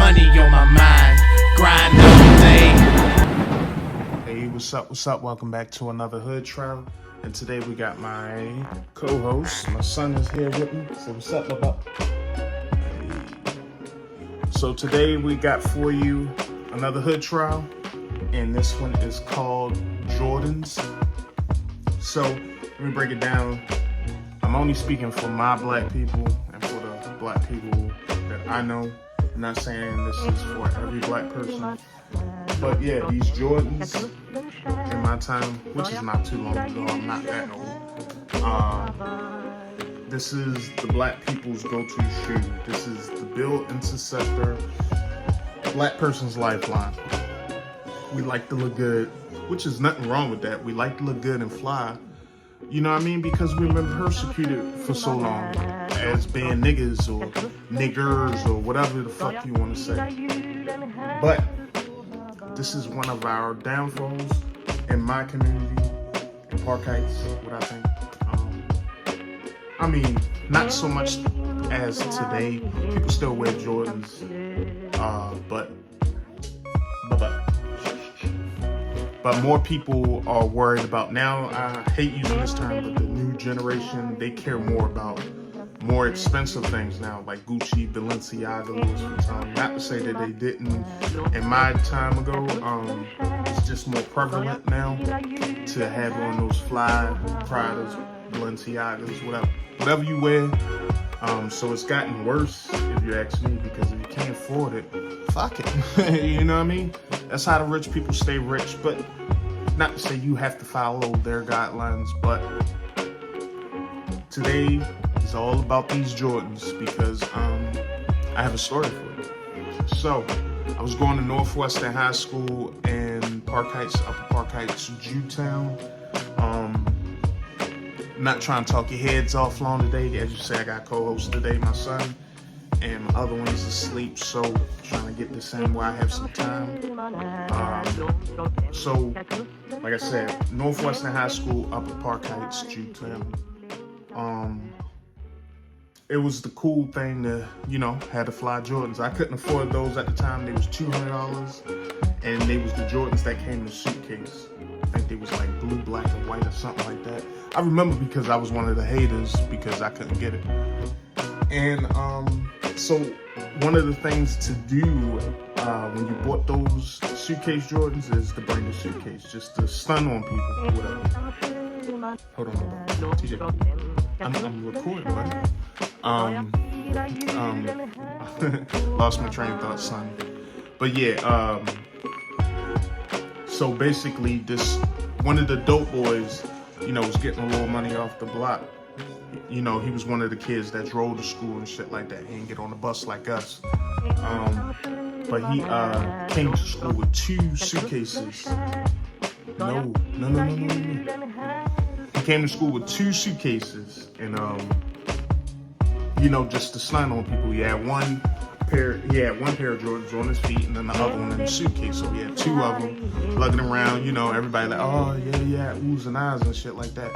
money on my mind. Grind all day. Hey, what's up? What's up? Welcome back to another Hood Trial. And today we got my co-host. My son is here with me. So what's up, Bubba? Hey. So today we got for you another Hood Trial. And this one is called Jordans. So let me break it down. I'm only speaking for my black people and for the black people that I know. I'm not saying this is for every black person. But yeah, these Jordans in my time, which is not too long ago, I'm not that old. This is the black people's go-to shoe. This is the Build Interceptor, black person's lifeline. We like to look good, which is nothing wrong with that. We like to look good and fly. You know what I mean? Because we've been persecuted for so long as being niggas or niggers or whatever the fuck you want to say. But this is one of our downfalls in my community, in Park Heights, what I think. I mean, not so much as today. People still wear Jordans, but more people are worried about now. I hate using this term, but the new generation, they care more about more expensive things now, like Gucci, Balenciaga, Louis Vuitton. Not to say that they didn't in my time ago. It's just more prevalent now to have on those fly Pradas, Balenciagas, whatever you wear. So it's gotten worse, if you ask me, because if you can't afford it, fuck it. You know what I mean? That's how the rich people stay rich. But not to say you have to follow their guidelines, but today is all about these Jordans because I have a story for you. So I was going to Northwestern High School in Park Heights, Upper Park Heights, Jewtown. Not trying to talk your heads off long today. As you say, I got co-host today, my son, and my other one's asleep, so trying to get this in while I have some time. So, like I said, Northwestern High School, Upper Park Heights, Jewtown. It was the cool thing to, have the fly Jordans. I couldn't afford those at the time. They was $200, and they was the Jordans that came in a suitcase. I think they was like blue, black, and white or something like that. I remember because I was one of the haters because I couldn't get it. And so one of the things to do when you bought those suitcase Jordans is to bring the suitcase, just to stun on people, whatever. Hold on, TJ. I'm recording, right? Lost my train of thought, son. But yeah, so basically one of the dope boys, was getting a little money off the block. He was one of the kids that drove to school and shit like that. He didn't get on the bus like us. But he came to school with 2 suitcases. No. He came to school with 2 suitcases and just to stun on people. He had one pair of Jordans on his feet and then the other one in the suitcase. So he had 2 of them lugging around, everybody like, oh yeah, oohs and ahs and shit like that.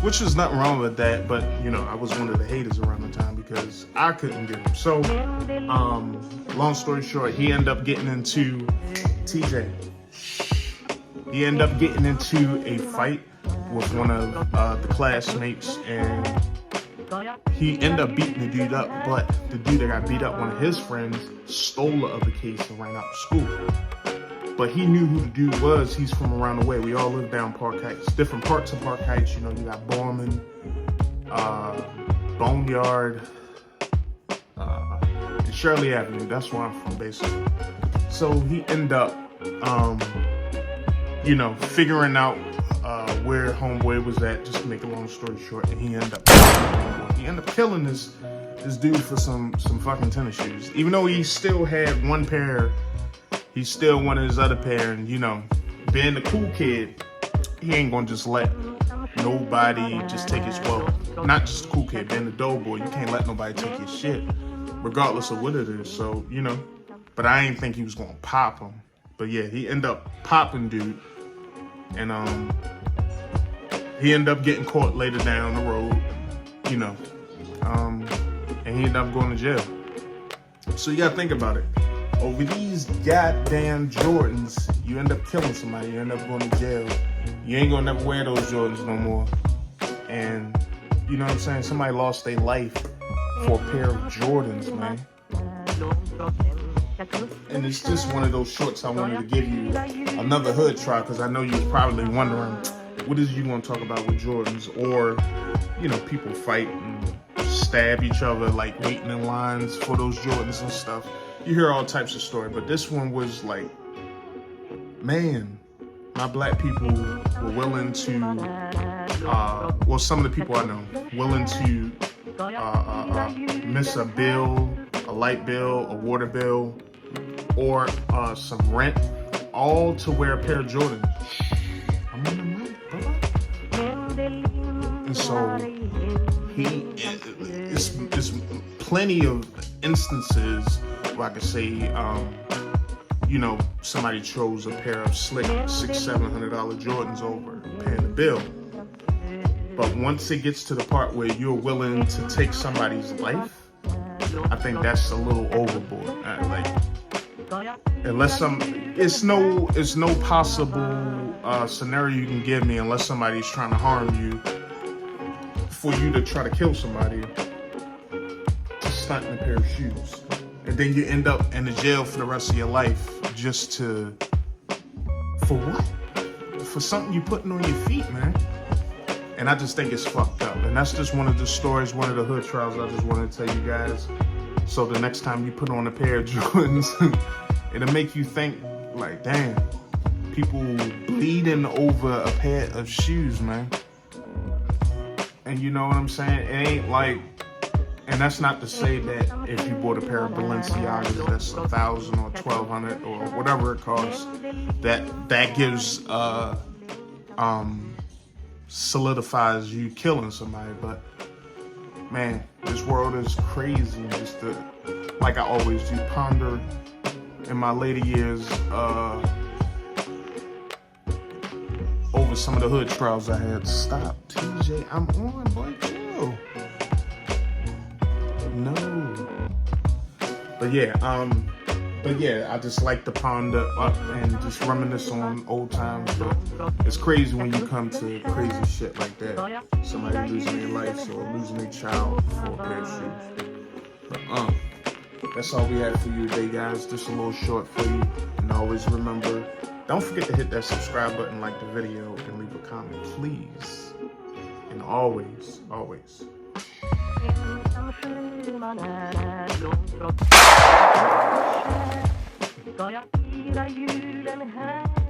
Which is nothing wrong with that, but I was one of the haters around the time because I couldn't get them. So, long story short, he ended up getting into TJ. He ended up getting into a fight with one of the classmates, and he ended up beating the dude up. But the dude that got beat up, one of his friends, stole the other case and ran out to school. But he knew who the dude was. He's from around the way. We all live down Park Heights. Different parts of Park Heights. You got Borman, Boneyard, and Shirley Avenue. That's where I'm from, basically. So he ended up, figuring out where homeboy was at, just to make a long story short. And he ended up killing this dude for some fucking tennis shoes. Even though he still had one pair, he still wanted his other pair, and being the cool kid, he ain't gonna just let nobody just take his, not just the cool kid, being the dope boy, you can't let nobody take his shit, regardless of what it is. So, but I ain't think he was gonna pop him. But yeah, he ended up popping dude, and he ended up getting caught later down the road, and he ended up going to jail. So you gotta think about it. over these goddamn Jordans, you end up killing somebody. You end up going to jail. You ain't gonna never wear those Jordans no more. And you know what I'm saying? Somebody lost their life for a pair of Jordans, man. And it's just one of those shorts I wanted to give you another hood try, because I know you're probably wondering, what is you gonna talk about with Jordans? Or, you know, people fight and stab each other, like waiting in lines for those Jordans and stuff. You hear all types of stories, but this one was like, man, my black people were willing to, well, some of the people I know, willing to miss a bill, a light bill, a water bill, or some rent, all to wear a pair of Jordans. I'm in the money, brother. And so it's plenty of instances where I could say, you know, somebody chose a pair of slick $600-700 Jordans over paying the bill. But once it gets to the part where you're willing to take somebody's life, I think that's a little overboard. Unless it's no possible scenario you can give me unless somebody's trying to harm you, for you to try to kill somebody to stunt in a pair of shoes, and then you end up in the jail for the rest of your life just to, for what? For something you putting on your feet, man. And I just think it's fucked up. And that's just one of the stories, one of the hood trials I just want to tell you guys. So the next time you put on a pair of Jordans, it'll make you think, like, damn, people bleeding over a pair of shoes, man. And you know what I'm saying? It ain't like, and that's not to say that if you bought a pair of Balenciagas that's $1,000 or $1,200 or whatever it costs, that gives solidifies you killing somebody. But man, this world is crazy. Just to, like I always do, ponder in my later years over some of the hood trials I had. Stop, TJ, I'm on, boy, chill. No. But yeah, I just like to ponder up and just reminisce on old times. But it's crazy when you come to crazy shit like that. Somebody losing their life or losing their child for a pair of shoes. But that's all we have for you today, guys. Just a little short for you. And always remember, don't forget to hit that subscribe button, like the video, and leave a comment, please. And always, always. Ska jag fira julen här?